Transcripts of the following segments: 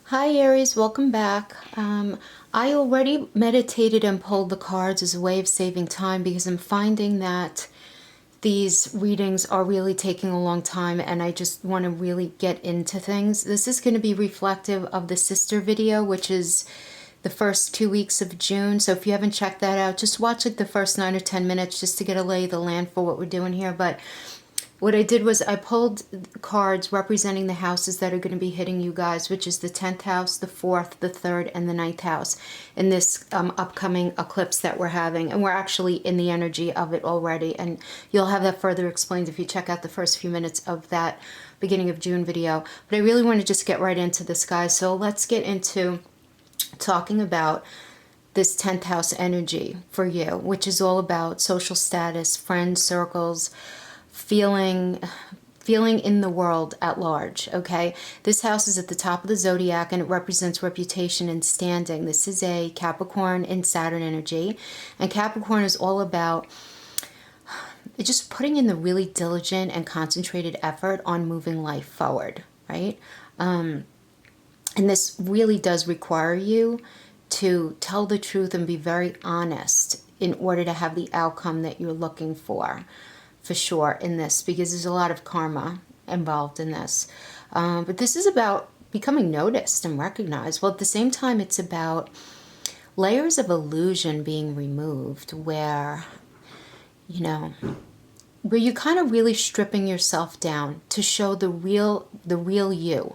Hi Aries, welcome back. I already meditated and pulled the cards as a way of saving time because I'm finding that these readings are really taking a long time and I just want to really get into things. This is going to be reflective of the sister video, which is the first 2 weeks of June. So if you haven't checked that out, just watch like the first 9 or 10 minutes just to get a lay of the land for what we're doing here. But what I did was I pulled cards representing the houses that are going to be hitting you guys, which is the 10th house, the 4th, the 3rd, and the 9th house in this upcoming eclipse that we're having. And we're actually in the energy of it already. And you'll have that further explained if you check out the first few minutes of that beginning of June video. But I really want to just get right into this, guys. So let's get into talking about this 10th house energy for you, which is all about social status, friends, circles, feeling in the world at large. Okay, this house is at the top of the zodiac and it represents reputation and standing. This is a Capricorn and Saturn energy, and Capricorn is all about just putting in the really diligent and concentrated effort on moving life forward, right? And this really does require you to tell the truth and be very honest in order to have the outcome that you're looking for sure in this, because there's a lot of karma involved in this. But this is about becoming noticed and recognized. Well, at the same time, it's about layers of illusion being removed where, where you're kind of really stripping yourself down to show the real you.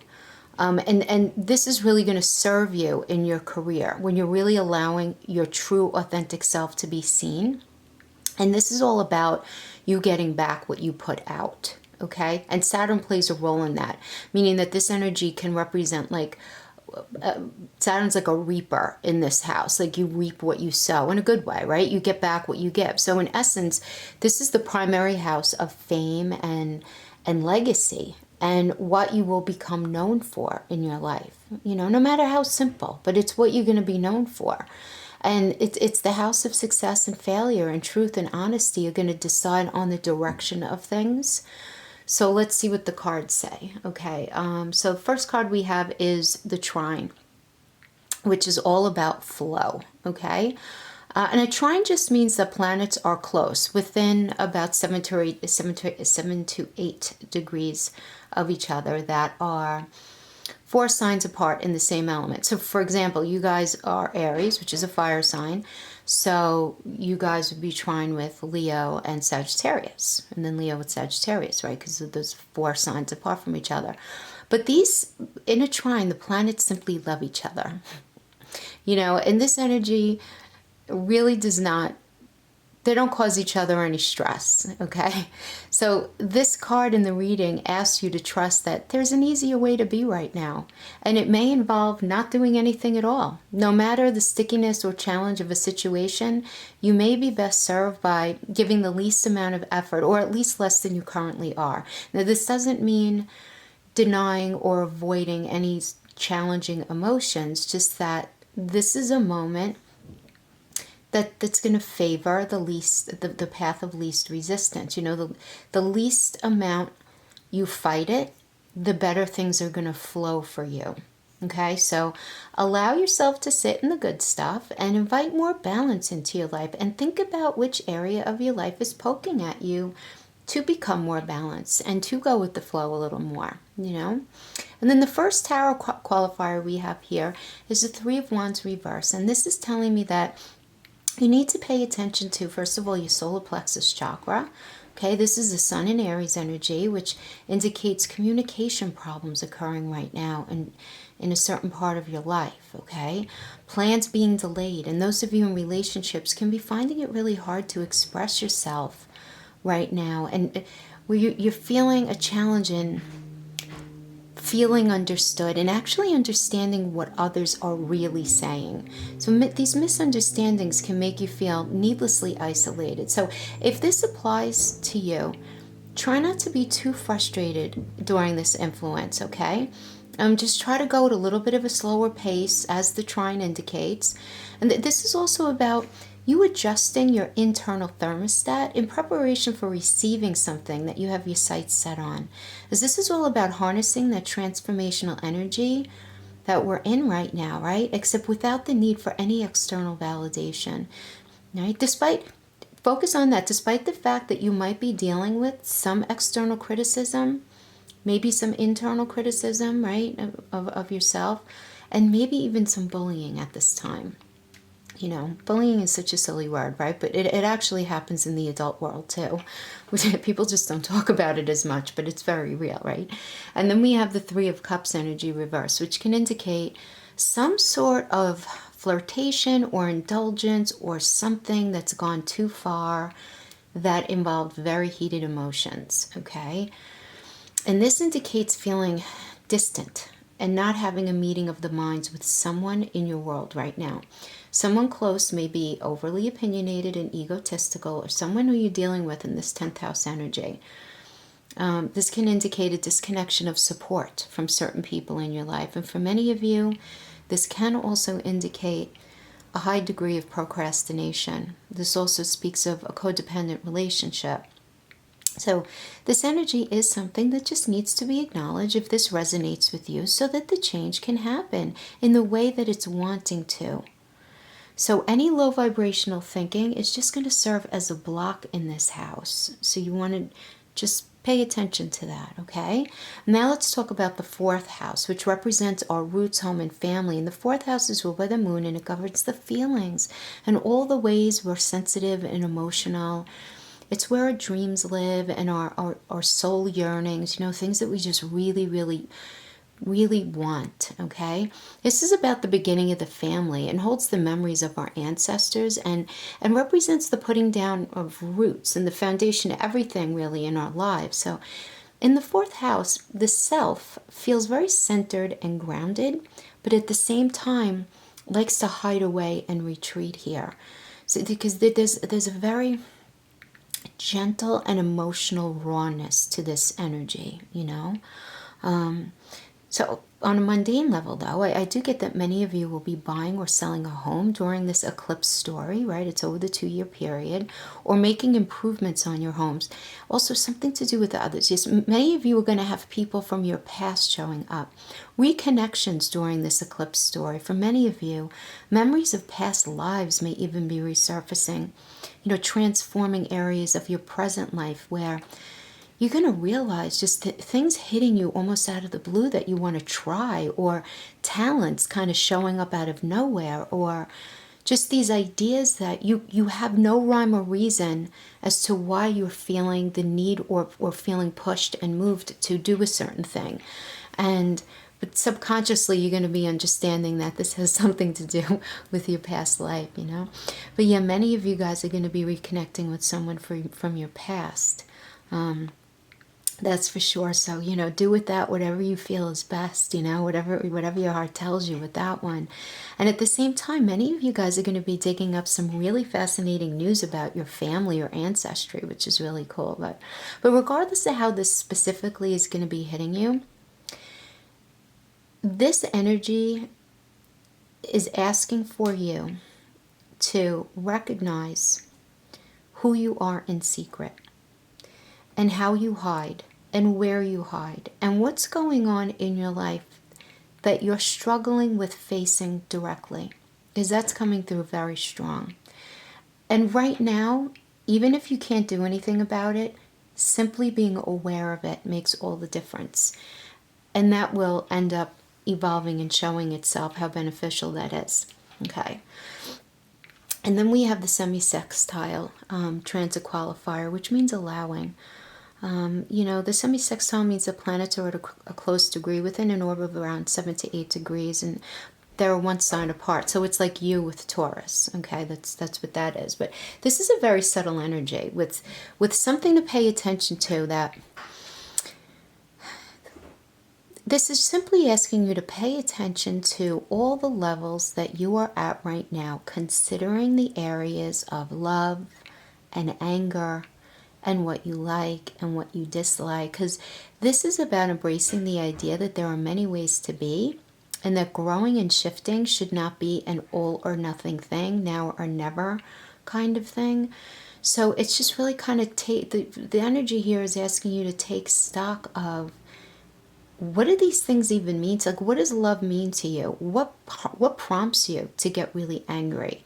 And this is really going to serve you in your career when you're really allowing your true, authentic self to be seen. And this is all about you getting back what you put out, okay? And Saturn plays a role in that, meaning that this energy can represent like, Saturn's like a reaper in this house. Like you reap what you sow in a good way, right? You get back what you give. So in essence, this is the primary house of fame and legacy and what you will become known for in your life. No matter how simple, but it's what you're going to be known for. And it's the house of success and failure, and truth and honesty are going to decide on the direction of things. So let's see what the cards say. Okay, so the first card we have is the trine, which is all about flow, okay? And a trine just means that planets are close, within about 7 to 8 degrees of each other, that are 4 signs apart in the same element. So for example, you guys are Aries, which is a fire sign. So you guys would be trine with Leo and Sagittarius. And then Leo with Sagittarius, right? Because those 4 signs apart from each other. But these, in a trine, the planets simply love each other. And this energy really does not, they don't cause each other any stress, okay? So this card in the reading asks you to trust that there's an easier way to be right now. And it may involve not doing anything at all. No matter the stickiness or challenge of a situation, you may be best served by giving the least amount of effort, or at least less than you currently are. Now, this doesn't mean denying or avoiding any challenging emotions, just that this is a moment that's going to favor the path of least resistance. The least amount you fight it, the better things are going to flow for you. Okay, so allow yourself to sit in the good stuff and invite more balance into your life, and think about which area of your life is poking at you to become more balanced and to go with the flow a little more, And then the first tarot qualifier we have here is the 3 of Wands reverse, and this is telling me that you need to pay attention to, first of all, your solar plexus chakra. Okay, this is the Sun in Aries energy, which indicates communication problems occurring right now and in a certain part of your life, okay? Plans being delayed, and those of you in relationships can be finding it really hard to express yourself right now, and where you're feeling a challenge in feeling understood and actually understanding what others are really saying. So these misunderstandings can make you feel needlessly isolated. So if this applies to you, try not to be too frustrated during this influence, okay? Just try to go at a little bit of a slower pace, as the trine indicates. And this is also about you adjusting your internal thermostat in preparation for receiving something that you have your sights set on. As this is all about harnessing that transformational energy that we're in right now, right? Except without the need for any external validation, right? Focus on that, despite the fact that you might be dealing with some external criticism, maybe some internal criticism, right, of yourself, and maybe even some bullying at this time. You know, bullying is such a silly word, right? But it actually happens in the adult world too. People just don't talk about it as much, but it's very real, right? And then we have the Three of Cups energy reverse, which can indicate some sort of flirtation or indulgence or something that's gone too far that involved very heated emotions, okay? And this indicates feeling distant and not having a meeting of the minds with someone in your world right now. Someone close may be overly opinionated and egotistical, or someone who you're dealing with in this 10th house energy. This can indicate a disconnection of support from certain people in your life. And for many of you, this can also indicate a high degree of procrastination. This also speaks of a codependent relationship. So this energy is something that just needs to be acknowledged if this resonates with you, so that the change can happen in the way that it's wanting to. So any low vibrational thinking is just going to serve as a block in this house. So you want to just pay attention to that, okay? Now let's talk about the 4th house, which represents our roots, home, and family. And the 4th house is ruled by the moon, and it governs the feelings and all the ways we're sensitive and emotional. It's where our dreams live and our soul yearnings, you know, things that we just really, really, really want, okay? This is about the beginning of the family and holds the memories of our ancestors and represents the putting down of roots and the foundation of everything really in our lives. So in the 4th house, the self feels very centered and grounded, but at the same time likes to hide away and retreat here. So because there's a very gentle and emotional rawness to this energy, you know. So on a mundane level, though, I do get that many of you will be buying or selling a home during this eclipse story, right? It's over the 2-year period, or making improvements on your homes. Also, something to do with others. Yes, many of you are going to have people from your past showing up. Reconnections during this eclipse story. For many of you, memories of past lives may even be resurfacing, you know, transforming areas of your present life where you're going to realize just things hitting you almost out of the blue that you want to try, or talents kind of showing up out of nowhere, or just these ideas that you have no rhyme or reason as to why you're feeling the need or feeling pushed and moved to do a certain thing. But subconsciously, you're going to be understanding that this has something to do with your past life, you know. But yeah, many of you guys are going to be reconnecting with someone from your past. That's for sure. So, you know, do with that whatever you feel is best, you know, whatever your heart tells you with that one. And at the same time, many of you guys are going to be digging up some really fascinating news about your family or ancestry, which is really cool. But regardless of how this specifically is going to be hitting you, this energy is asking for you to recognize who you are in secret and how you hide and where you hide and what's going on in your life that you're struggling with facing directly, because that's coming through very strong. And right now, even if you can't do anything about it, simply being aware of it makes all the difference. And that will end up evolving and showing itself how beneficial that is. Okay. And then we have the semi-sextile transit qualifier, which means allowing. You know, the semi-sextile means the planets are at a close degree within an orb of around 7 to 8 degrees, and they're one sign apart. So it's like you with Taurus. Okay, that's what that is. But this is a very subtle energy with something to pay attention to. That this is simply asking you to pay attention to all the levels that you are at right now, considering the areas of love and anger and what you like and what you dislike, because this is about embracing the idea that there are many ways to be, and that growing and shifting should not be an all or nothing thing, now or never kind of thing. So it's just really kind of the energy here is asking you to take stock of what do these things even mean? It's like, what does love mean to you? What prompts you to get really angry?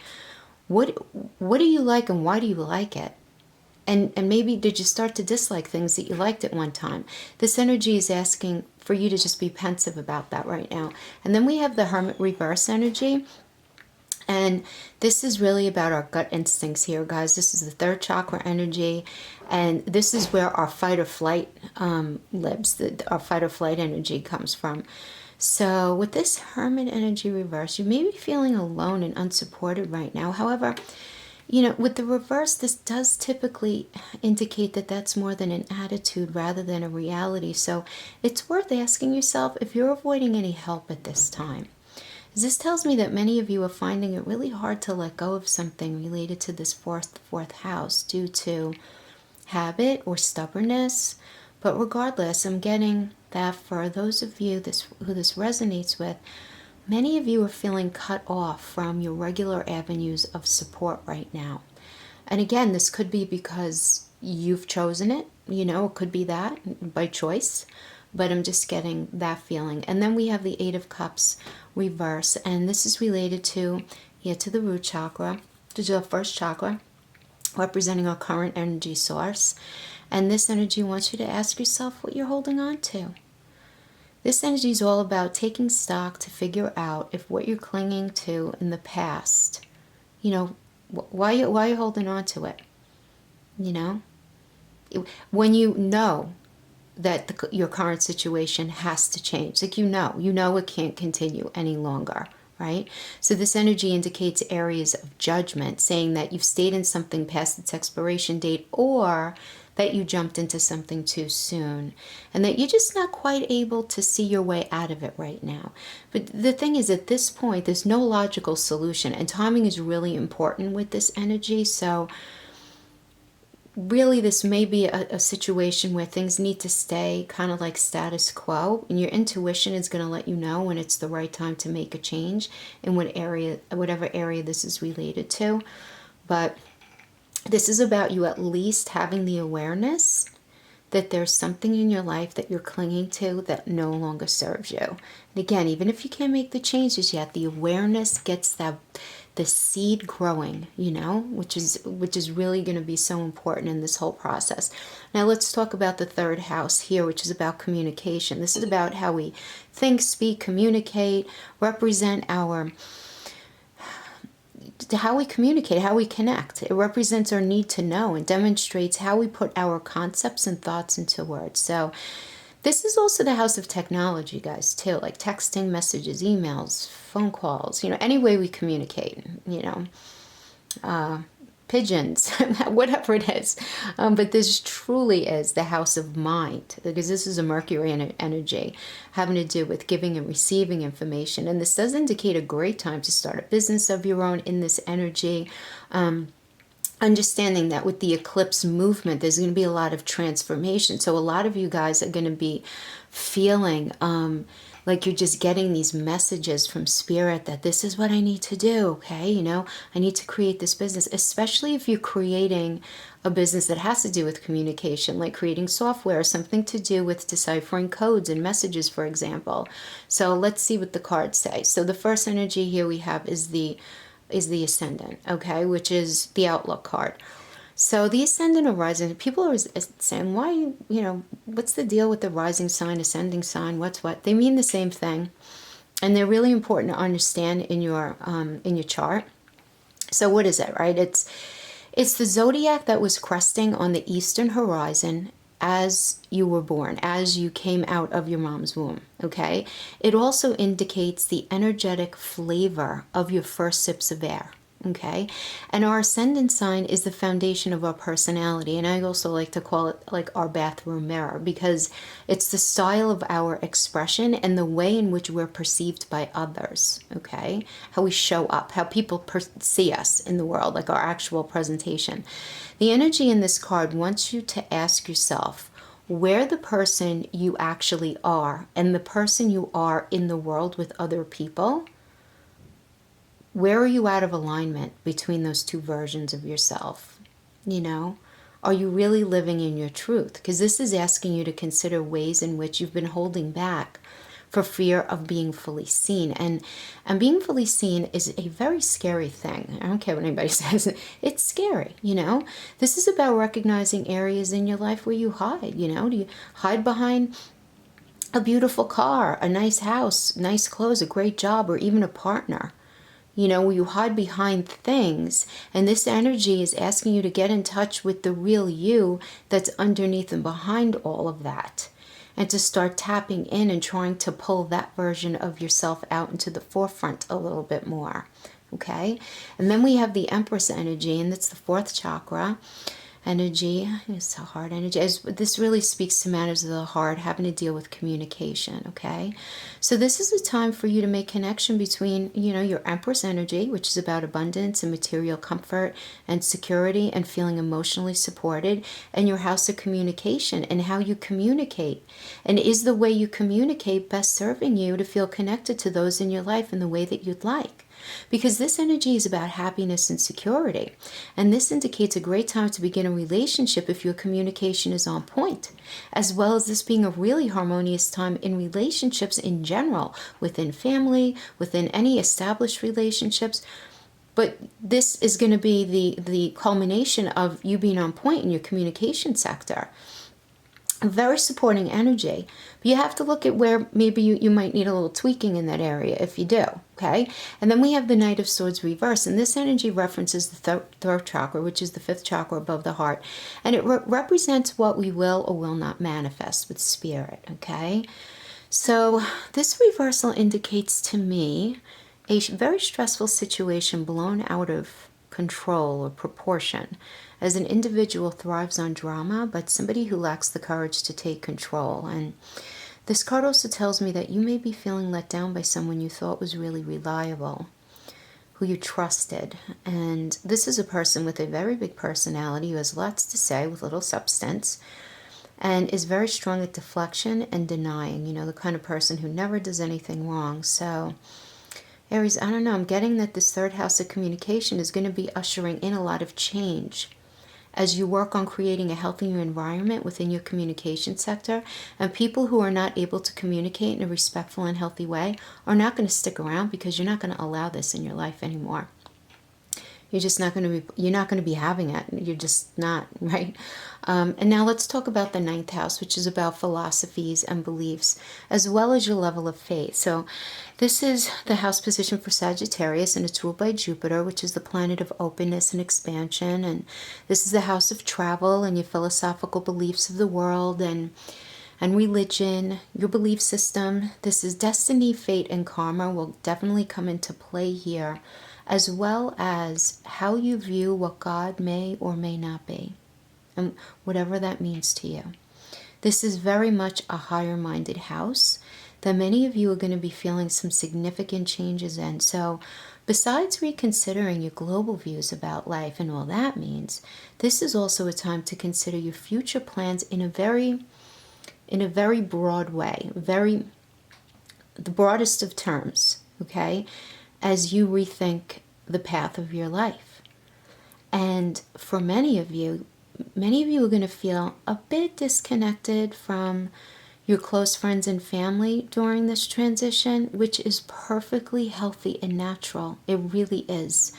What do you like and why do you like it? And maybe did you start to dislike things that you liked at one time? This energy is asking for you to just be pensive about that right now. And then we have the Hermit reverse energy. And this is really about our gut instincts here, guys. This is the third chakra energy. And this is where our fight or flight lives. Our fight or flight energy comes from. So with this Hermit energy reverse, you may be feeling alone and unsupported right now. However, you know, with the reverse, this does typically indicate that that's more than an attitude rather than a reality. So it's worth asking yourself if you're avoiding any help at this time. This tells me that many of you are finding it really hard to let go of something related to this fourth house due to habit or stubbornness. But regardless, I'm getting that for those of you who this resonates with, many of you are feeling cut off from your regular avenues of support right now. And again, this could be because you've chosen it, you know, it could be that by choice, but I'm just getting that feeling. And then we have the Eight of Cups reverse, and this is related to the root chakra, to the first chakra, representing our current energy source. And this energy wants you to ask yourself what you're holding on to. This energy is all about taking stock to figure out if what you're clinging to in the past, you know, why are you holding on to it? You know, when you know that your current situation has to change, like you know it can't continue any longer, right? So this energy indicates areas of judgment, saying that you've stayed in something past its expiration date, or that you jumped into something too soon, and that you're just not quite able to see your way out of it right now. But the thing is, at this point, there's no logical solution, and timing is really important with this energy. So really, this may be a situation where things need to stay kind of like status quo, and your intuition is going to let you know when it's the right time to make a change in whatever area this is related to. But this is about you at least having the awareness that there's something in your life that you're clinging to that no longer serves you. And again, even if you can't make the changes yet, the awareness gets the seed growing, you know, which is really going to be so important in this whole process. Now let's talk about the third house here, which is about communication. This is about how we think, speak, communicate, represent how we communicate, how we connect. It represents our need to know and demonstrates how we put our concepts and thoughts into words. So this is also the house of technology, guys, too, like texting, messages, emails, phone calls, you know, any way we communicate, you know, pigeons, whatever it is. But this truly is the house of mind, because this is a Mercury energy having to do with giving and receiving information. And this does indicate a great time to start a business of your own in this energy. Understanding that with the eclipse movement, there's going to be a lot of transformation. So a lot of you guys are going to be feeling like you're just getting these messages from spirit that this is what I need to do, okay? You know, I need to create this business, especially if you're creating a business that has to do with communication, like creating software, something to do with deciphering codes and messages, for example. So let's see what the cards say. So the first energy here we have is the ascendant, okay, which is the outlook card. So the ascendant or rising, people are saying, why, you know, what's the deal with the rising sign, ascending sign, what's what? They mean the same thing, and they're really important to understand in your chart. So what is it, right? It's the zodiac that was cresting on the eastern horizon as you were born, as you came out of your mom's womb, okay? It also indicates the energetic flavor of your first sips of air, okay? And our ascendant sign is the foundation of our personality, and I also like to call it like our bathroom mirror, because it's the style of our expression and the way in which we're perceived by others, okay? How we show up, how people see us in the world, like our actual presentation. The energy in this card wants you to ask yourself where the person you actually are and the person you are in the world with other people, where are you out of alignment between those two versions of yourself? You know, Are you really living in your truth? Because this is asking you to consider ways in which you've been holding back for fear of being fully seen. And being fully seen is a very scary thing. I don't care what anybody says. It's scary, This is about recognizing areas in your life where you hide, Do you hide behind a beautiful car, a nice house, nice clothes, a great job, or even a partner? Where you hide behind things, and this energy is asking you to get in touch with the real you that's underneath and behind all of that, and to start tapping in and trying to pull that version of yourself out into the forefront a little bit more, okay? And then we have the Empress energy, and that's the fourth chakra energy. It's a heart energy. This really speaks to matters of the heart, having to deal with communication, okay? So this is a time for you to make connection between, your Empress energy, which is about abundance and material comfort and security and feeling emotionally supported, and your house of communication and how you communicate. And is the way you communicate best serving you to feel connected to those in your life in the way that you'd like? Because this energy is about happiness and security. And this indicates a great time to begin a relationship if your communication is on point, as well as this being a really harmonious time in relationships in general, within family, within any established relationships. But this is going to be the culmination of you being on point in your communication sector. A very supporting energy. But you have to look at where maybe you might need a little tweaking in that area if you do, okay? And then we have the Knight of Swords reverse, and this energy references the throat chakra, which is the fifth chakra above the heart, and it represents what we will or will not manifest with spirit, okay? So this reversal indicates to me a very stressful situation blown out of control or proportion, as an individual thrives on drama, but somebody who lacks the courage to take control. And this card also tells me that you may be feeling let down by someone you thought was really reliable, who you trusted. And this is a person with a very big personality who has lots to say with little substance, and is very strong at deflection and denying, the kind of person who never does anything wrong. So Aries, I don't know, I'm getting that this third house of communication is going to be ushering in a lot of change as you work on creating a healthier environment within your communication sector. And people who are not able to communicate in a respectful and healthy way are not going to stick around, because you're not going to allow this in your life anymore. You're just not going to be having it. You're just not, right? And now let's talk about the ninth house, which is about philosophies and beliefs, as well as your level of faith. So this is the house position for Sagittarius, and it's ruled by Jupiter, which is the planet of openness and expansion. And this is the house of travel and your philosophical beliefs of the world and religion, your belief system. This is destiny, fate, and karma will definitely come into play here, as well as how you view what God may or may not be, and whatever that means to you. This is very much a higher-minded house that many of you are going to be feeling some significant changes in. So besides reconsidering your global views about life and all that means, this is also a time to consider your future plans in a very broad way, the broadest of terms, okay, as you rethink the path of your life. And for many of you are going to feel a bit disconnected from your close friends and family during this transition, which is perfectly healthy and natural. It really is,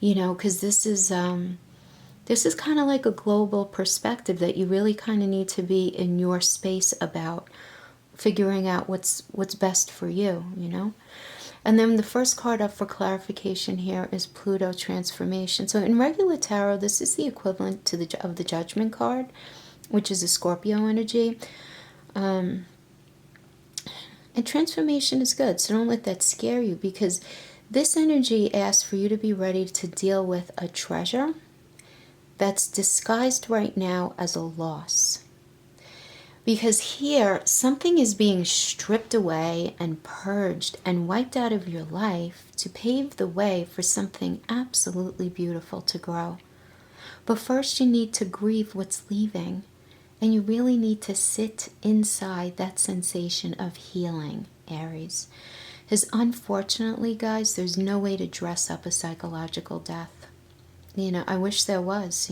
because this is kind of like a global perspective that you really kind of need to be in your space about figuring out what's best for you, And then the first card up for clarification here is Pluto transformation. So in regular tarot, this is the equivalent of the Judgment card, which is a Scorpio energy. And transformation is good, so don't let that scare you, because this energy asks for you to be ready to deal with a treasure that's disguised right now as a loss. Because here, something is being stripped away and purged and wiped out of your life to pave the way for something absolutely beautiful to grow. But first you need to grieve what's leaving, and you really need to sit inside that sensation of healing, Aries. Because unfortunately, guys, there's no way to dress up a psychological death. I wish there was,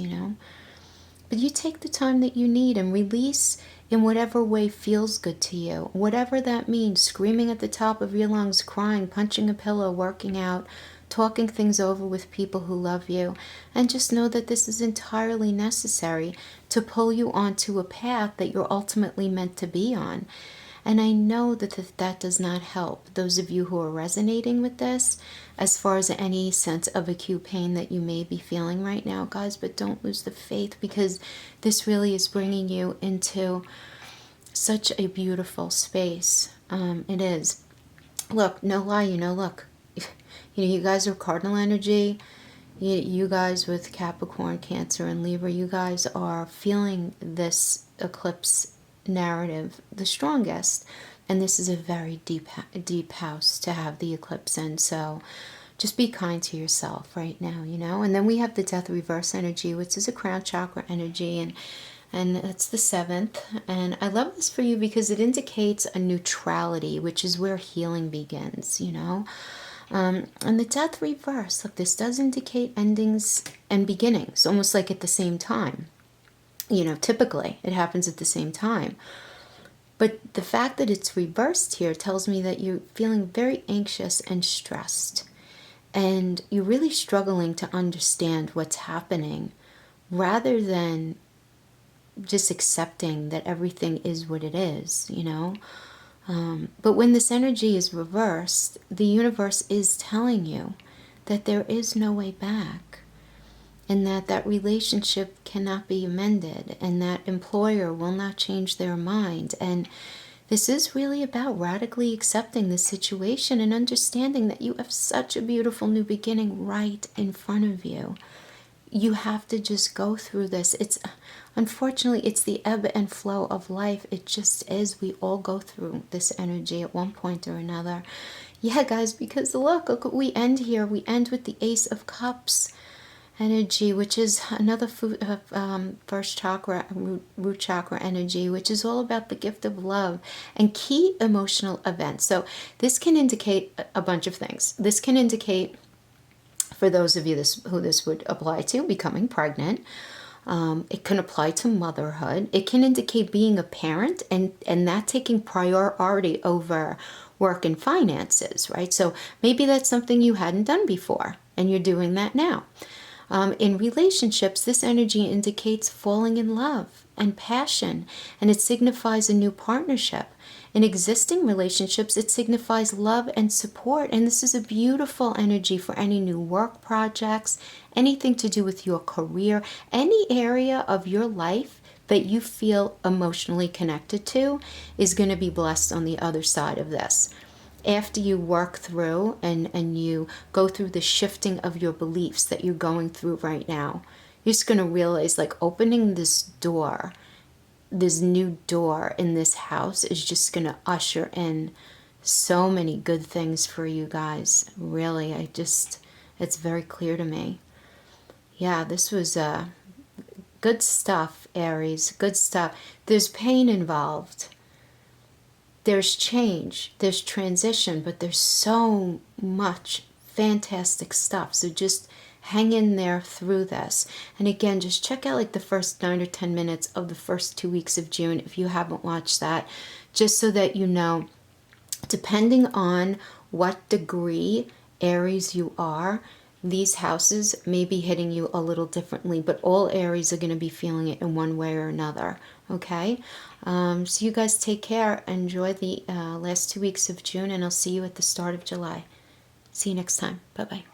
But you take the time that you need and release in whatever way feels good to you. Whatever that means, screaming at the top of your lungs, crying, punching a pillow, working out, talking things over with people who love you. And just know that this is entirely necessary to pull you onto a path that you're ultimately meant to be on. And I know that that does not help those of you who are resonating with this as far as any sense of acute pain that you may be feeling right now, guys, but don't lose the faith, because this really is bringing you into such a beautiful space. It is. Look, no lie, look, you guys are cardinal energy. You guys with Capricorn, Cancer, and Libra, you guys are feeling this eclipse narrative the strongest, and this is a very deep house to have the eclipse in. So just be kind to yourself right now, and then we have the death reverse energy, which is a crown chakra energy, and that's the 7th. And I love this for you because it indicates a neutrality, which is where healing begins, and the death reverse, look, this does indicate endings and beginnings, almost like at the same time. Typically it happens at the same time. But the fact that it's reversed here tells me that you're feeling very anxious and stressed. And you're really struggling to understand what's happening rather than just accepting that everything is what it is, But when this energy is reversed, the universe is telling you that there is no way back. And that relationship cannot be amended, and that employer will not change their mind. And this is really about radically accepting the situation and understanding that you have such a beautiful new beginning right in front of you. You have to just go through this. Unfortunately, it's the ebb and flow of life. It just is. We all go through this energy at one point or another. Yeah, guys, because look we end here. We end with the Ace of Cups energy, which is another first chakra, root chakra energy, which is all about the gift of love and key emotional events. So this can indicate a bunch of things. This can indicate, for those of you who this would apply to, becoming pregnant. It can apply to motherhood. It can indicate being a parent and that taking priority over work and finances, right? So maybe that's something you hadn't done before and you're doing that now. In relationships, this energy indicates falling in love and passion, and it signifies a new partnership. In existing relationships, it signifies love and support, and this is a beautiful energy for any new work projects, anything to do with your career, any area of your life that you feel emotionally connected to is going to be blessed on the other side of this. After you work through and you go through the shifting of your beliefs that you're going through right now, you're just going to realize, like, opening this door, this new door in this house is just going to usher in so many good things for you guys. Really, it's very clear to me. Yeah, this was good stuff, Aries. Good stuff. There's pain involved. There's change, there's transition, but there's so much fantastic stuff. So just hang in there through this. And again, just check out like the first 9 or 10 minutes of the first 2 weeks of June if you haven't watched that, just so that you know, depending on what degree Aries you are, these houses may be hitting you a little differently, but all Aries are going to be feeling it in one way or another. Okay? So you guys take care. Enjoy the last 2 weeks of June, and I'll see you at the start of July. See you next time. Bye-bye.